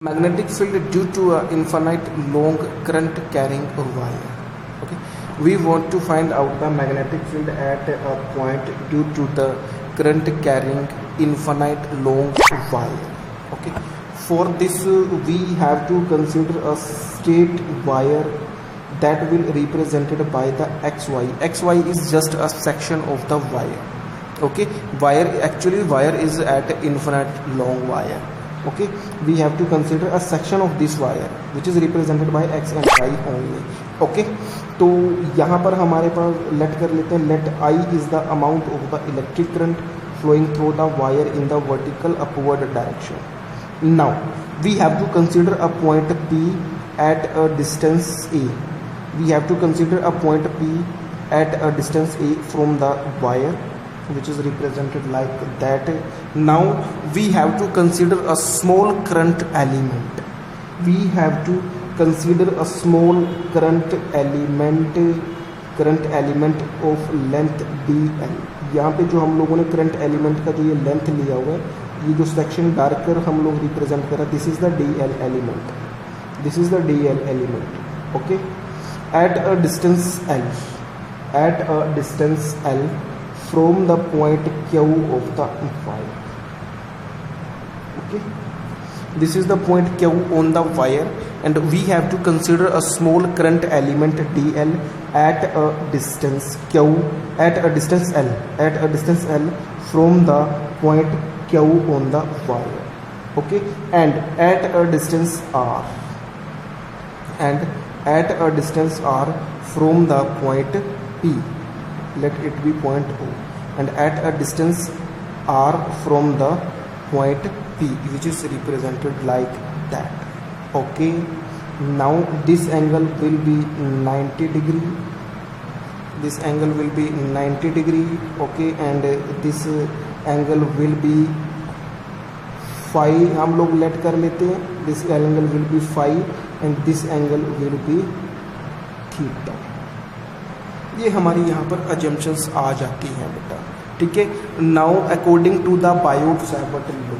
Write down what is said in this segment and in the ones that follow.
Magnetic field due to a infinite long current carrying a wire. Okay, we want to find out the magnetic field at a point due to the current carrying infinite long wire. Okay, for this we have to consider a straight wire that will represented by the xy. Xy is just a section of the wire. Okay, wire is at infinite long wire. Okay, we have to consider a section of this wire which is represented by x and y only. Okay, तो यहाँ पर हमारे पास late कर लेते हैं, late I is the amount of the electric current flowing through the wire in the vertical upward direction. Now we have to consider a point P at a distance A. We have to consider a point P at a distance A from the wire, which is represented like that. Now we have to consider a small current element. We have to consider a small current element of length dl. यहाँ पे जो हम लोगों ने current element का जो ये length लिया हुआ है, ये जो सेक्शन डार्कर हम लोग रिप्रेजेंट कर रहे हैं, this is the dl element, this is the dl element. Okay, at a distance l, at a distance l from the point Q of the wire. Okay, this is the point Q on the wire, and we have to consider a small current element dl at a distance Q, at a distance l from the point Q on the wire. Okay, and at a distance r, and at a distance r from the point P, let it be point O, and at a distance r from the point P, which is represented like that. Okay, now this angle will be 90 degree, this angle will be 90 degree. Okay, and this angle will be phi, हम लोग late कर लेते हैं, this angle will be phi and this angle will be theta. ये हमारी यहाँ पर assumptions आ जाती हैं बेटा. ठीक है, now according to the Biot Savart law,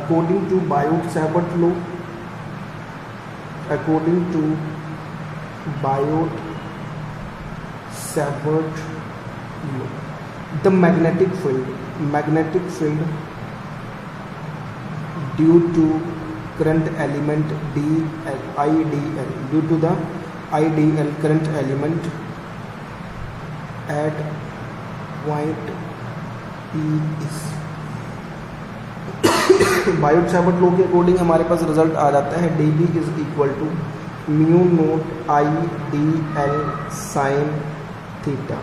according to Biot Savart law, according to Biot Savart law, the magnetic field due to current element IDL, due to the IDL current element at point P is Biot Savart law के according हमारे पास result आ जाता है dB is equal to mu naught IDL sine theta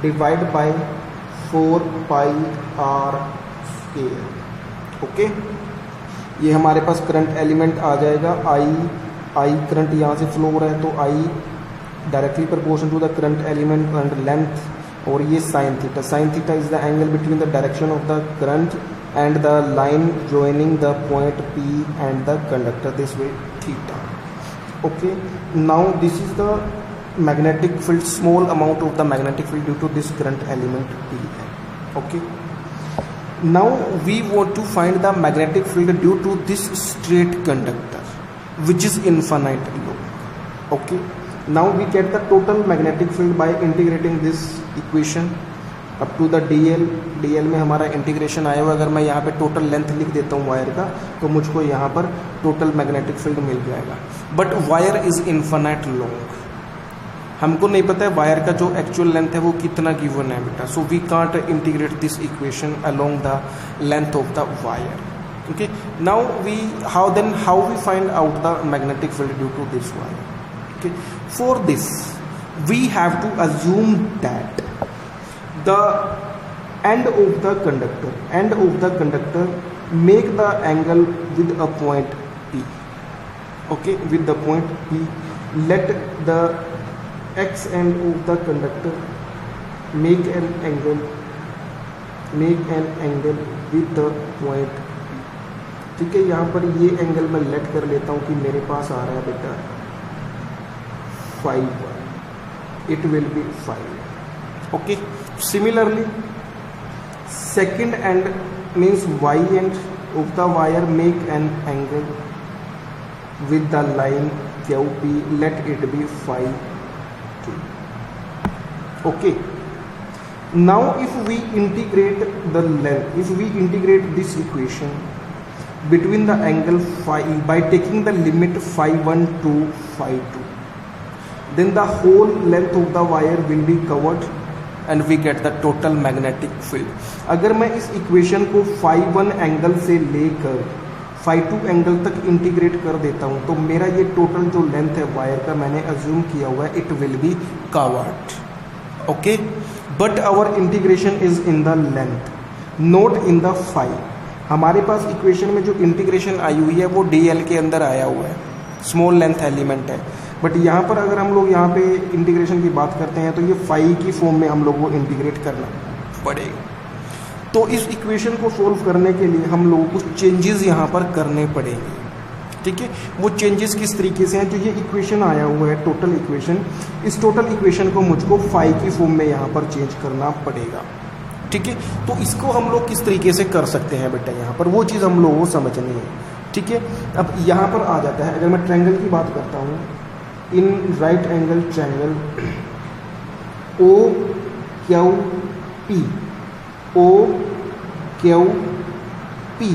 divide by 4 pi r square. Okay, ये हमारे पास current element आ जाएगा. I current यहाँ से फ्लो हो रहा है तो I directly proportion to the current element and length, और ये sine theta. Sine theta is the angle between the direction of the current and the line joining the point P and the conductor, this way theta. Okay, now this is the magnetic field, small amount of the magnetic field due to this current element P. Okay, now we want to find the magnetic field due to this straight conductor which is infinite long. Okay, now we get the total magnetic field by integrating this equation up to the dl में हमारा integration आया हुआ. अगर मैं यहाँ पे total length लिख देता हूँ वायर का, तो मुझको यहाँ पर टोटल मैग्नेटिक फील्ड मिल जाएगा. But wire is infinite long, हमको नहीं पता है वायर का जो एक्चुअल लेंथ है वो कितना गिवन है बेटा. So we can't integrate this equation along the length of the wire. Okay, now how we find out the magnetic field due to this wire. Okay, for this we have to assume that the end of the conductor make the angle with a point P. Okay, with the point P, let the x end of the conductor make an angle with the point P. ठीक है, यहाँ पर ये angle मैं late कर लेता हूँ कि मेरे पास आ रहा है बेटा 5, it will be 5. Okay, similarly second end means y end of the wire make an angle with the line QP, let it be phi 2. Okay. Now if we integrate the length, if we integrate this equation between the angle phi by taking the limit phi 1 to phi 2, then the whole length of the wire will be covered and we get the total magnetic field. अगर मैं इस equation को phi 1 angle से लेकर phi 2 angle तक integrate कर देता हूँ तो मेरा ये टोटल जो लेंथ है वायर का, मैंने अज्यूम किया हुआ है it will be covered. Okay, but our integration is in the length, not in the phi. हमारे पास इक्वेशन में जो इंटीग्रेशन आई हुई है वो dl के अंदर आया हुआ है, स्मॉल लेंथ एलिमेंट है. बट यहाँ पर अगर हम लोग यहाँ पे इंटीग्रेशन की बात करते हैं तो ये फाई की फॉर्म में हम लोग को इंटीग्रेट करना पड़ेगा. तो इस इक्वेशन को सोल्व करने के लिए हम लोगों को कुछ चेंजेस यहाँ पर करने पड़ेंगे. ठीक है, वो चेंजेस किस तरीके से हैं, जो ये इक्वेशन आया हुआ है टोटल इक्वेशन, इस टोटल इक्वेशन को मुझको फाई की फॉर्म में यहाँ पर चेंज करना पड़ेगा. ठीक है, तो इसको हम लोग किस तरीके से कर सकते हैं बेटा, यहाँ पर वो चीज़ हम लोगों को समझनी है. ठीक है, अब यहाँ पर आ जाता है, अगर मैं ट्रायंगल की बात करता हूँ, in right angle triangle O Q P, O Q P,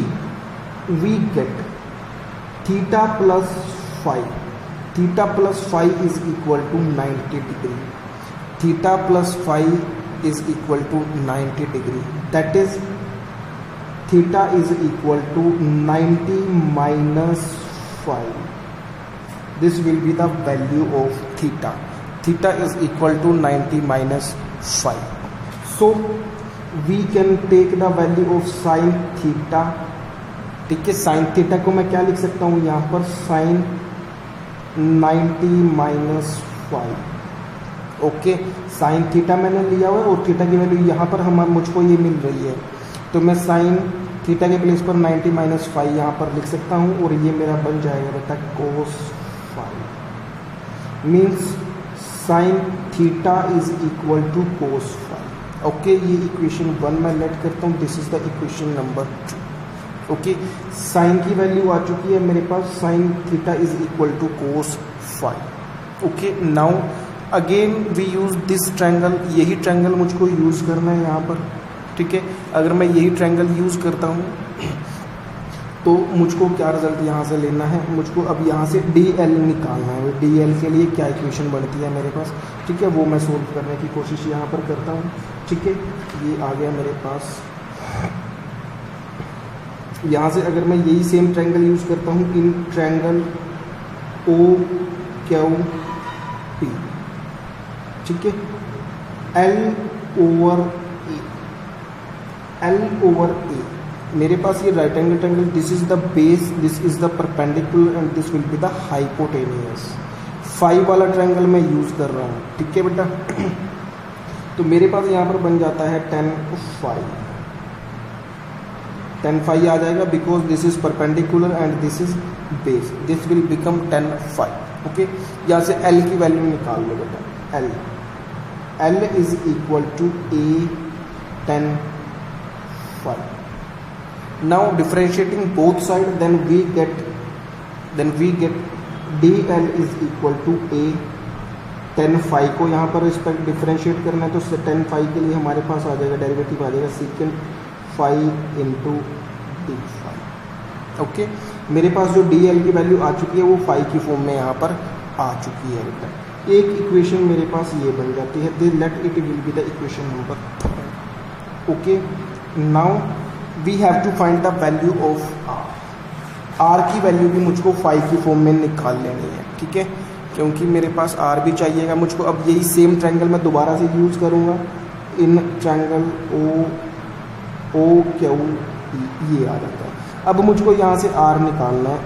we get theta plus phi. Theta plus phi is equal to 90 degree. थीटा प्लस फाई is equal to 90 degree. That is theta is equal to 90 minus phi. This will be the value of theta. Theta is equal to 90 minus phi. So we can take the value of sin theta. ठीक है, sin theta को मैं क्या लिख सकता हूँ यहाँ पर, sin 90 minus phi. Okay, sine theta मैंने लिया हुआ है और थीटा की वैल्यू यहाँ पर मुझको ये मिल रही है, तो मैं साइन थीटा के प्लेस पर 90 माइनस फाई यहाँ पर लिख सकता हूँ और ये मेरा बन जाएगा बेटा cos phi. Means sine theta is equal to cos phi. Okay, ये इक्वेशन 1 मैं लेट करता हूँ, this is the equation number 2. Okay, sine की वैल्यू आ चुकी है मेरे पास, sine theta is equal to cos phi. Okay, now again we use this triangle, यही ट्रायंगल मुझको यूज़ करना है यहाँ पर. ठीक है, अगर मैं यही ट्रायंगल यूज़ करता हूँ तो मुझको क्या रिजल्ट यहाँ से लेना है, मुझको अब यहाँ से DL निकालना है. DL के लिए क्या इक्वेशन बनती है मेरे पास, ठीक है, वो मैं सोल्व करने की कोशिश यहाँ पर करता हूँ. ठीक है, ये आ गया मेरे पास. यहाँ से अगर मैं यही सेम ट्रायंगल यूज़ करता हूँ in triangle O Q P, ठीक है, L ओवर ए, मेरे पास ये right angle triangle, this is the base, this is the perpendicular and this will be the hypotenuse. Phi वाला ट्रायंगल मैं यूज कर रहा हूँ. ठीक है बेटा, तो मेरे पास यहाँ पर बन जाता है 10 फाई आ जाएगा, because this is perpendicular and this is base, this will become 10 phi. Okay, यहाँ से L की वैल्यू निकाल लो बेटा. L is equal to A 10 phi. Now differentiating both sides, then we get DL is equal to A 10 phi. को यहाँ पर respect differentiate करना है तो 10 phi के लिए हमारे पास आ जाएगा, डेरिवेटिव आ जाएगा secant phi into d phi. Okay, मेरे पास जो DL की वैल्यू आ चुकी है वो phi की फॉर्म में यहाँ पर आ चुकी है बेटा. एक इक्वेशन मेरे पास ये बन जाती है, they let it will be the equation number 3. Okay, now we have to find the value of R की वैल्यू भी मुझको फाई की फॉर्म में निकाल लेनी है. ठीक है, क्योंकि मेरे पास आर भी चाहिएगा मुझको. अब यही सेम ट्रायंगल मैं दोबारा से यूज़ करूँगा in triangle O Q P, ये आ जाता है. अब मुझको यहाँ से आर निकालना है.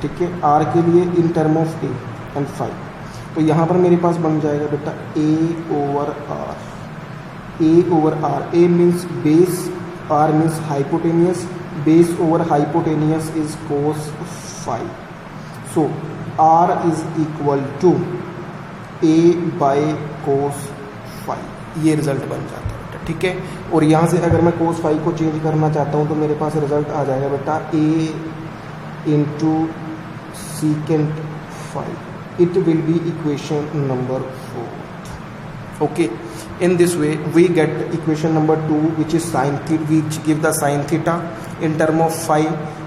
ठीक है, आर के लिए in term of A and phi, तो यहाँ पर मेरे पास बन जाएगा बेटा A over R. A over R, A means base, R means hypotenuse, base over hypotenuse is cos phi. So R is equal to A by cos phi. ये result बन जाता है बेटा. ठीक है, और यहाँ से अगर मैं कोस फाई को चेंज करना चाहता हूँ तो मेरे पास रिजल्ट आ जाएगा बेटा A into secant phi. It will be equation number 4. Okay, in this way we get equation number 2, which is sin theta, which give the sin theta in term of phi,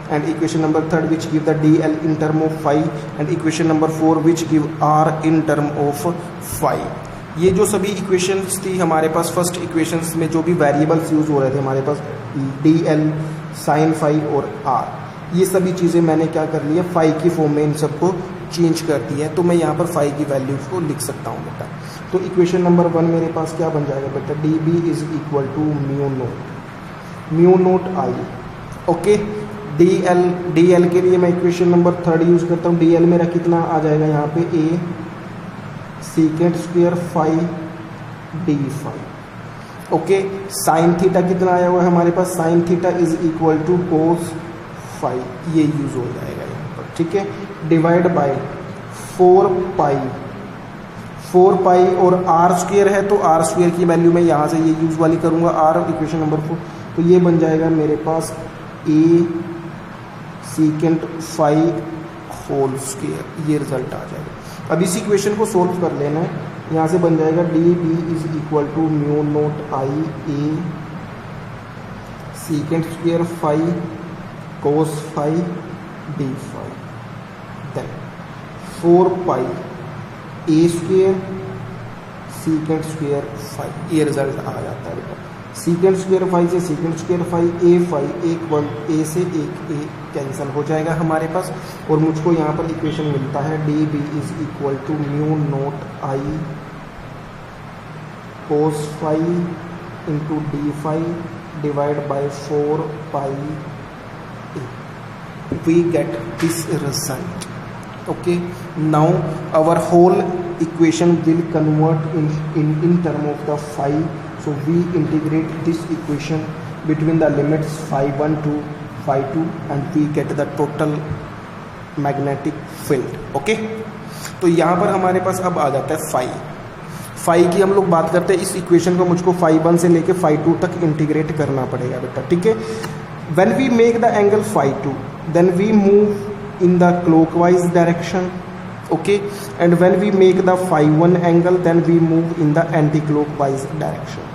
and equation number 3 which give the dl in term of phi, and equation number 4 which give r in term of phi. ये जो सभी equations थी हमारे पास, first equations में जो भी variables use हो रहे थे हमारे पास dl, sin phi और r, ये सभी चीज़ें मैंने क्या कर लिया, फाई की फॉर्म में इन सबको चेंज कर दिया है. तो मैं यहाँ पर फाई की वैल्यू को लिख सकता हूँ बेटा. तो इक्वेशन नंबर 1 मेरे पास क्या बन जाएगा बेटा, D B is equal to mu naught I. Okay, D L के लिए मैं इक्वेशन नंबर 3 यूज करता हूँ. डी एल मेरा कितना आ जाएगा यहाँ पे, a secant square phi D phi. Okay, sine theta कितना आया हुआ है हमारे पास, sine theta is equal to cos phi, ये यूज हो जाएगा यहाँ पर. ठीक है, डिवाइड बाय 4 पाई और आर स्क्वायर है, तो आर स्क्वायर की वैल्यू मैं यहाँ से ये यूज वाली करूँगा, आर इक्वेशन नंबर 4. तो ये बन जाएगा मेरे पास ए सीकेंट फाई होल स्क्वायर, ये रिजल्ट आ जाएगा. अब इस इक्वेशन को सोल्व कर लेना है. यहाँ से बन जाएगा D B is equal to mu naught I A secant square phi cos phi D phi, then 4 pi A square secant square phi, ये रिजल्ट आ जाता है बेटा. सीकेंट स्क्वायर फाई से secant square phi, A phi, एक one A से एक ए cancel हो जाएगा हमारे पास, और मुझको यहाँ पर इक्वेशन मिलता है D B is equal to mu naught I cos phi into D phi divide by 4 pi A. We get this result. Okay, now our whole equation will convert in term of the phi. So we integrate this equation between the limits phi 1 to phi 2 and we get the total magnetic field. Okay, तो यहाँ पर हमारे पास अब आ जाता है phi की हम लोग बात करते हैं. इस इक्वेशन को मुझको phi 1 से लेके phi 2 तक इंटीग्रेट करना पड़ेगा बेटा. ठीक है, when we make the angle phi 2, then we move in the clockwise direction. Okay, and when we make the phi 1 angle, then we move in the anti-clockwise direction.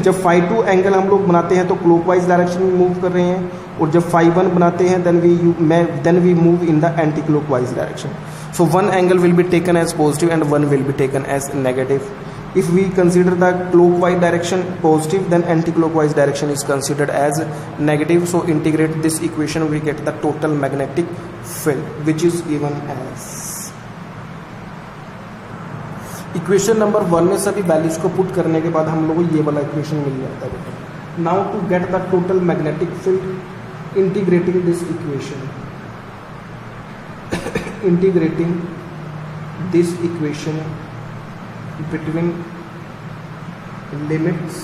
जब phi 2 angle हम लोग बनाते हैं तो क्लॉकवाइज डायरेक्शन में move कर रहे हैं, और जब phi 1 बनाते हैं then we move in the anti-clockwise direction. So one angle will be taken as positive and one will be taken as negative. If we consider the clockwise direction positive, then anti-clockwise direction is considered as negative. So integrate this equation, we get the total magnetic field, which is given as equation number 1 में सभी values को put करने के बाद हम लोग को ये वाला इक्वेशन मिल जाता है. Now to get the total magnetic field, integrating this equation, integrating this equation between limits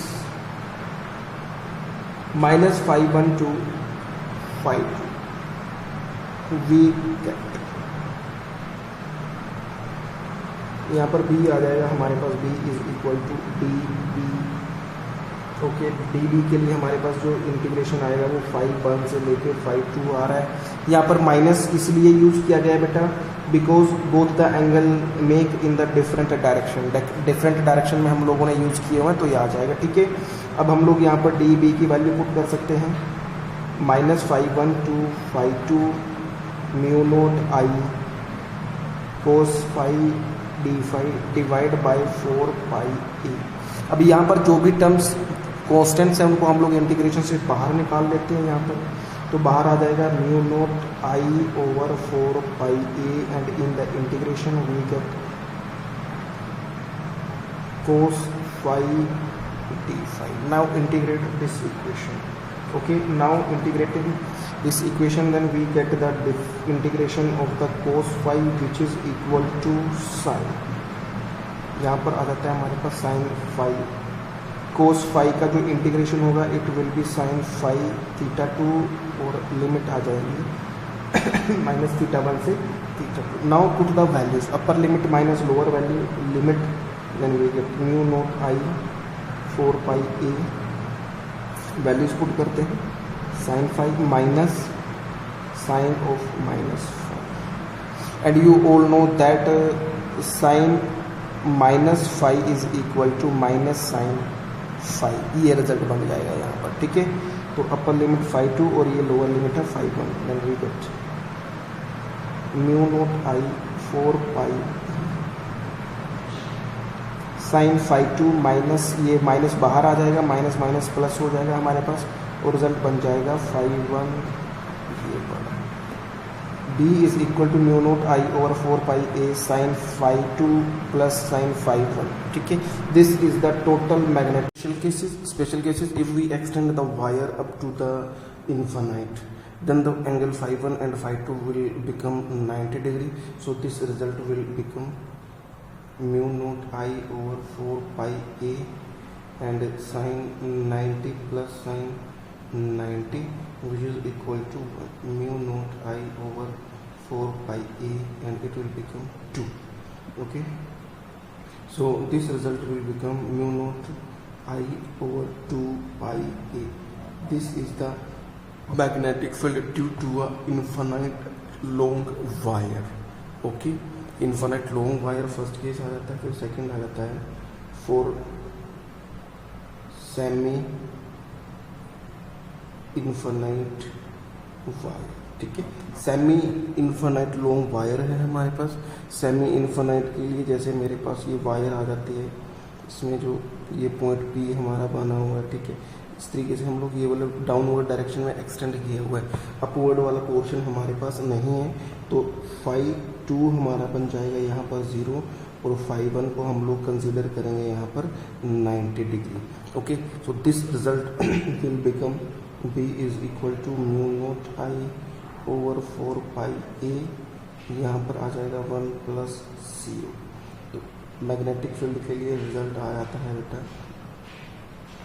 minus phi 1 to phi 2, we get यहाँ पर b आ जाएगा हमारे पास, b is equal to D B. Okay, D B के लिए हमारे पास जो इंटीग्रेशन आएगा वो phi 1 से लेके phi 2 आ रहा है. यहाँ पर माइनस इसलिए यूज किया गया है बेटा because both the angle make in the different direction में हम लोगों ने यूज़ किए हुए हैं, तो ये आ जाएगा. ठीक है, अब हम लोग यहाँ पर डी बी की वैल्यू पुट कर सकते हैं, minus phi 1 to phi 2 mu naught I cos phi D phi divide by 4 pi a. अब यहाँ पर जो भी टर्म्स कॉन्स्टेंट्स हैं उनको हम लोग इंटीग्रेशन से बाहर निकाल लेते हैं. यहाँ पर तो बाहर आ जाएगा mu naught I over 4 pi a, and in the integration we get cos phi D phi. Now integrate this equation. Okay, now integrating this equation, then we get the integration of the cos phi which is equal to sin. यहाँ पर आ जाता है हमारे पास sin phi. cos phi का जो integration होगा it will be sin phi theta 2 और limit आ जाएगी माइनस थीटा 1 से theta 2. Now put the values, upper limit minus lower value limit, then we get mu naught I 4 pi a. Values put करते हैं, sin phi minus sine of minus phi. And you all know that sine minus phi is equal to minus sine phi. ये result बन जाएगा यहाँ पर, ठीक है। तो अपर लिमिट phi 2 और ये लोअर लिमिट है phi 1. Then we get mu naught I 4 pi sine phi 2 minus, ये माइनस बाहर आ जाएगा, माइनस माइनस प्लस हो जाएगा हमारे पास, और रिजल्ट बन जाएगा phi 1 ये वाला. d is equal to mu naught I over 4 pi a sine phi 2 plus sine phi 1, ठीक है. This is the total magnetic special cases. If we extend the wire up to the infinite, then the angle phi 1 and phi 2 will become 90 degree. So this result will become mu naught I over 4 pi a and sine 90 plus sine 90, which is equal to mu naught I over 4 pi a, and it will become 2. Okay, so this result will become mu naught I over 2 pi a. This is the magnetic field due to a infinite long wire. Okay, infinite long wire first case आ जाता है, फिर second आ जाता है for semi infinite wire, ठीक है. Semi infinite long wire है हमारे पास. सेमी इन्फिनाइट के लिए जैसे मेरे पास ये वायर आ जाती है, इसमें जो ये पॉइंट पी हमारा बना हुआ है, ठीक है. इस तरीके से हम लोग ये वाला डाउनवर्ड डायरेक्शन में एक्सटेंड किया हुआ है. अपवर्ड वाला पोर्शन हमारे पास नहीं है, तो phi 2 हमारा बन जाएगा यहाँ पर 0, और phi 1 को हम लोग कंसीडर करेंगे यहाँ पर 90 degree. Okay, so this result will become b is equal to mu naught I over 4 pi a. यहाँ पर आ जाएगा 1 प्लस 0. तो मैग्नेटिक फील्ड के लिए रिजल्ट आ जाता है बेटा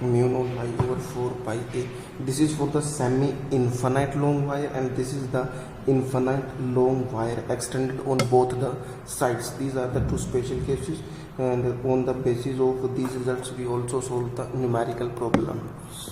mu naught I over 4 pi a. This is for the semi infinite long wire, and this is the infinite long wire extended on both the sides. These are the two special cases, and on the basis of these results we also solve the numerical problems.